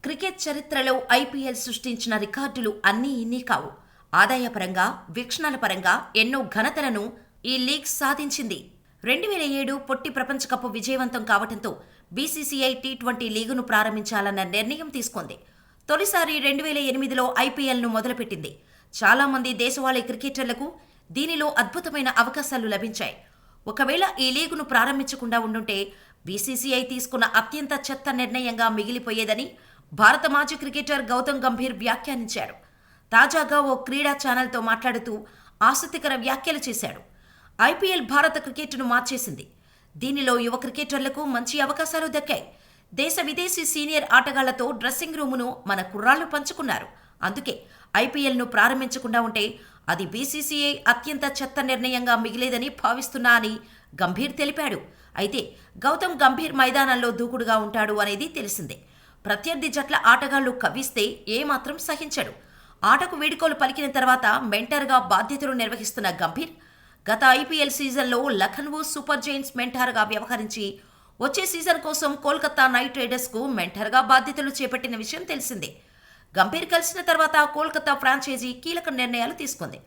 Cricket చరిత్రలో IPL సృష్టించిన రికార్డులు అన్నీ ఇన్ని కావు. ఆదాయపరంగా, వీక్షణల పరంగా ఎన్నో ఘనతలను ఈ లీగ్ సాధించింది. 2007 పొట్టి ప్రపంచ కప్ విజయవంతం కావడంతో బీసీసీఐ టీ20 లీగును ప్రారంభించాలన్న నిర్ణయం తీసుకుంది. తొలిసారి 2008లో ఐపీఎల్ను మొదలుపెట్టింది. చాలా మంది దేశవాళీ క్రికెటర్లకు దీనిలో అద్భుతమైన అవకాశాలు లభించాయి. ఒకవేళ ఈ లీగును ప్రారంభించకుండా ఉండుంటే బీసీసీఐ తీసుకున్న అత్యంత చెత్త నిర్ణయంగా మిగిలిపోయేదని భారత మాజీ క్రికెటర్ గౌతమ్ గంభీర్ వ్యాఖ్యానించారు. తాజాగా ఓ క్రీడా ఛానల్తో మాట్లాడుతూ ఆసక్తికర వ్యాఖ్యలు చేశాడు. ఐపీఎల్ భారత క్రికెట్ను మార్చేసింది. దీనిలో యువ క్రికెటర్లకు మంచి అవకాశాలు దక్కాయి. దేశ విదేశీ సీనియర్ ఆటగాళ్లతో డ్రెస్సింగ్ రూమును మన కుర్రాళ్లు పంచుకున్నారు. అందుకే ఐపీఎల్ను ప్రారంభించకుండా ఉంటే అది బీసీసీఐ అత్యంత చెత్త నిర్ణయంగా మిగిలేదని భావిస్తున్నా అని గంభీర్ తెలిపాడు. అయితే గౌతమ్ గంభీర్ మైదానంలో దూకుడుగా ఉంటాడు అనేది తెలిసిందే. ప్రత్యర్థి జట్ల ఆటగాళ్లు కవ్విస్తే ఏమాత్రం సహించడు. ఆటకు వీడ్కోలు పలికిన తర్వాత మెంటర్గా బాధ్యతలు నిర్వహిస్తున్న గంభీర్ గత ఐపీఎల్ సీజన్లో లఖనవూ సూపర్ జైంట్స్ మెంటార్గా వ్యవహరించి వచ్చే సీజన్ కోసం కోల్కతా నైట్ రైడర్స్కు మెంటర్గా బాధ్యతలు చేపట్టిన విషయం తెలిసిందే. గంభీర్ కలిసిన తర్వాత కోల్కతా ఫ్రాంచైజీ కీలక నిర్ణయాలు తీసుకుంది.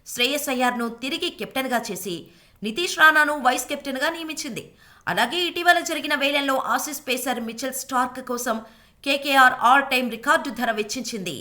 శ్రేయస్ అయ్యార్ను తిరిగి కెప్టెన్గా చేసి నితీష్ రాణాను వైస్ కెప్టెన్గా నియమించింది. అలాగే ఇటీవల జరిగిన వేలంలో ఆసీస్ పేసర్ మిచెల్ స్టార్క్ కోసం కేకేఆర్ ఆల్ టైమ్ రికార్డు ధర వెచ్చించింది.